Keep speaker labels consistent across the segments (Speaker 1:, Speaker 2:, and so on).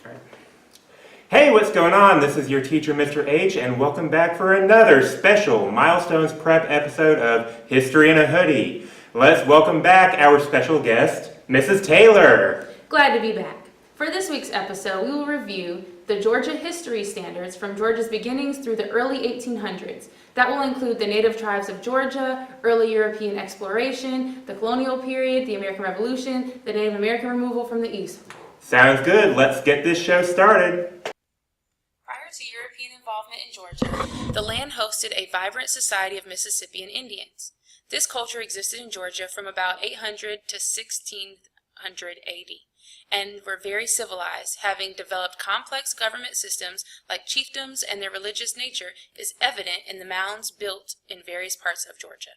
Speaker 1: Right. Hey, what's going on? This is your teacher, Mr. H, and welcome back for another special Milestones Prep episode of History in a Hoodie. Let's welcome back our special guest, Mrs. Taylor.
Speaker 2: Glad to be back. For this week's episode, we will review the Georgia history standards from Georgia's beginnings through the early 1800s. That will include the native tribes of Georgia, early European exploration, the colonial period, the American Revolution, the Native American removal from the East.
Speaker 1: Sounds good. Let's get this show started.
Speaker 2: Prior to European involvement in Georgia, the land hosted a vibrant society of Mississippian Indians. This culture existed in Georgia from about 800 to 1600 AD and were very civilized, having developed complex government systems like chiefdoms, and their religious nature is evident in the mounds built in various parts of Georgia.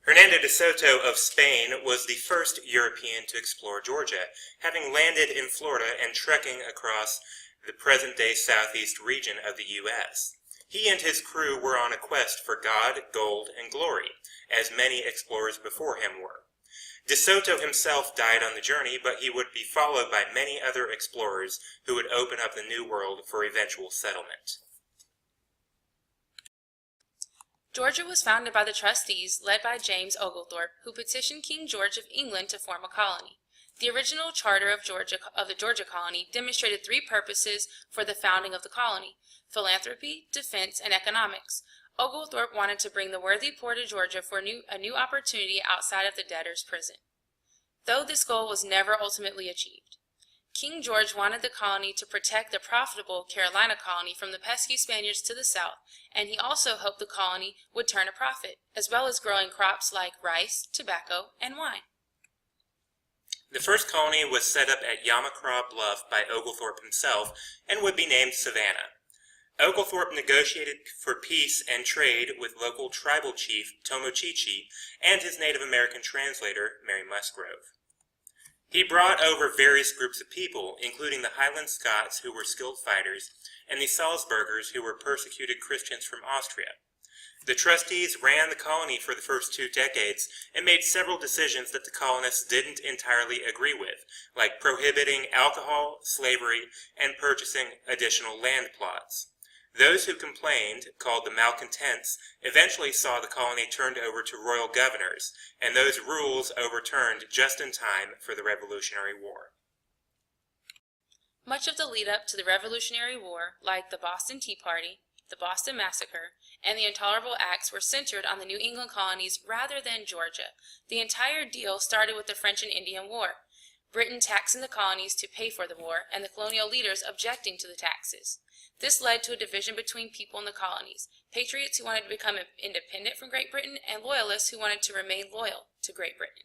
Speaker 1: Hernando de Soto of Spain was the first European to explore Georgia, having landed in Florida and trekking across the present-day southeast region of the U.S. He and his crew were on a quest for God, gold, and glory, as many explorers before him were. De Soto himself died on the journey, but he would be followed by many other explorers who would open up the New World for eventual settlement.
Speaker 2: Georgia was founded by the trustees led by James Oglethorpe, who petitioned King George of England to form a colony. The original charter of the Georgia colony demonstrated three purposes for the founding of the colony: philanthropy, defense, and economics. Oglethorpe wanted to bring the worthy poor to Georgia for a new opportunity outside of the debtor's prison, though this goal was never ultimately achieved. King George wanted the colony to protect the profitable Carolina colony from the pesky Spaniards to the south, and he also hoped the colony would turn a profit, as well as growing crops like rice, tobacco, and wine.
Speaker 1: The first colony was set up at Yamacraw Bluff by Oglethorpe himself and would be named Savannah. Oglethorpe negotiated for peace and trade with local tribal chief Tomochichi and his Native American translator, Mary Musgrove. He brought over various groups of people, including the Highland Scots, who were skilled fighters, and the Salzburgers, who were persecuted Christians from Austria. The trustees ran the colony for the first 2 decades and made several decisions that the colonists didn't entirely agree with, like prohibiting alcohol, slavery, and purchasing additional land plots. Those who complained, called the malcontents, eventually saw the colony turned over to royal governors, and those rules overturned just in time for the Revolutionary War.
Speaker 2: Much of the lead-up to the Revolutionary War, like the Boston Tea Party, the Boston Massacre, and the Intolerable Acts, were centered on the New England colonies rather than Georgia. The entire deal started with the French and Indian War, Britain taxing the colonies to pay for the war, and the colonial leaders objecting to the taxes. This led to a division between people in the colonies: patriots who wanted to become independent from Great Britain, and loyalists who wanted to remain loyal to Great Britain.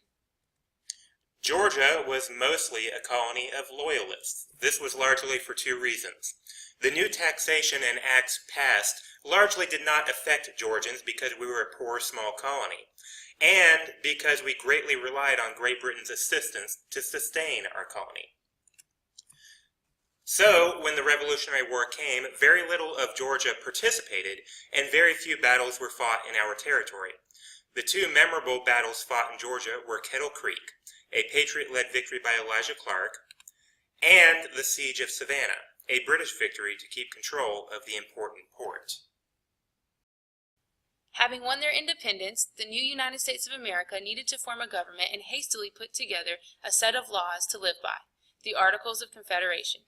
Speaker 1: Georgia was mostly a colony of loyalists. This was largely for 2 reasons. The new taxation and acts passed largely did not affect Georgians because we were a poor, small colony, and because we greatly relied on Great Britain's assistance to sustain our colony. So, when the Revolutionary War came, very little of Georgia participated, and very few battles were fought in our territory. The 2 memorable battles fought in Georgia were Kettle Creek, a Patriot-led victory by Elijah Clark, and the Siege of Savannah, a British victory to keep control of the important port.
Speaker 2: Having won their independence, the new United States of America needed to form a government and hastily put together a set of laws to live by, the Articles of Confederation.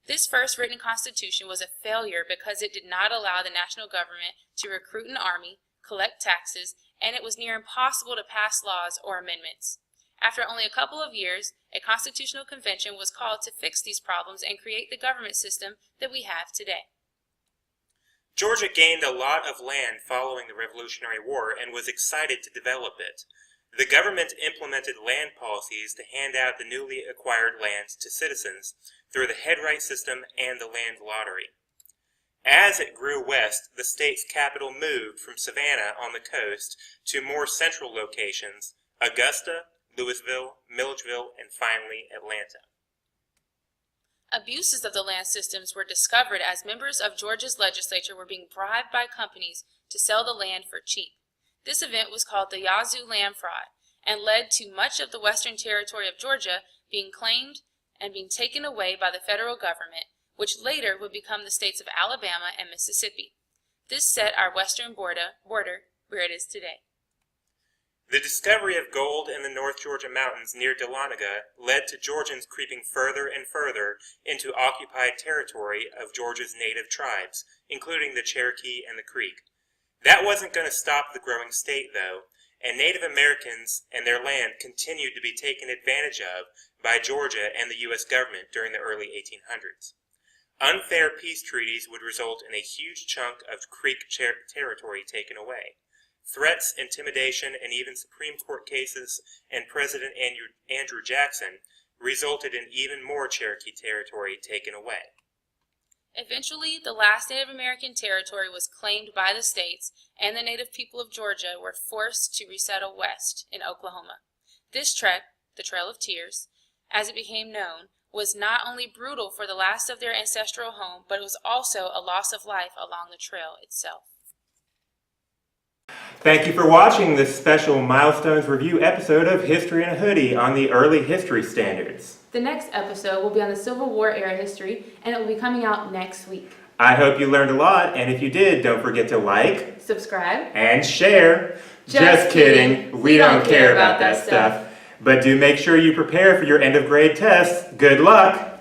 Speaker 2: This first written constitution was a failure because it did not allow the national government to recruit an army, collect taxes, and it was near impossible to pass laws or amendments. After only a couple of years, a constitutional convention was called to fix these problems and create the government system that we have today.
Speaker 1: Georgia gained a lot of land following the Revolutionary War and was excited to develop it. The government implemented land policies to hand out the newly acquired lands to citizens through the headright system and the land lottery. As it grew west, the state's capital moved from Savannah on the coast to more central locations: Augusta, Louisville, Milledgeville, and finally Atlanta.
Speaker 2: Abuses of the land systems were discovered as members of Georgia's legislature were being bribed by companies to sell the land for cheap. This event was called the Yazoo Land Fraud and led to much of the western territory of Georgia being claimed and being taken away by the federal government, which later would become the states of Alabama and Mississippi. This set our western border where it is today.
Speaker 1: The discovery of gold in the North Georgia mountains near Dahlonega led to Georgians creeping further and further into occupied territory of Georgia's native tribes, including the Cherokee and the Creek. That wasn't going to stop the growing state, though, and Native Americans and their land continued to be taken advantage of by Georgia and the U.S. government during the early 1800s. Unfair peace treaties would result in a huge chunk of Creek territory taken away. Threats, intimidation, and even Supreme Court cases and President Andrew Jackson resulted in even more Cherokee territory taken away.
Speaker 2: Eventually, the last Native American territory was claimed by the states, and the native people of Georgia were forced to resettle west in Oklahoma. This trek, the Trail of Tears, as it became known, was not only brutal for the last of their ancestral home, but it was also a loss of life along the trail itself.
Speaker 3: Thank you for watching this special Milestones Review episode of History in a Hoodie on the early history standards.
Speaker 2: The next episode will be on the Civil War era history, and it will be coming out next week.
Speaker 3: I hope you learned a lot, and if you did, don't forget to like,
Speaker 2: subscribe,
Speaker 3: and share. Just kidding, we don't care about that stuff. But do make sure you prepare for your end of grade tests. Good luck!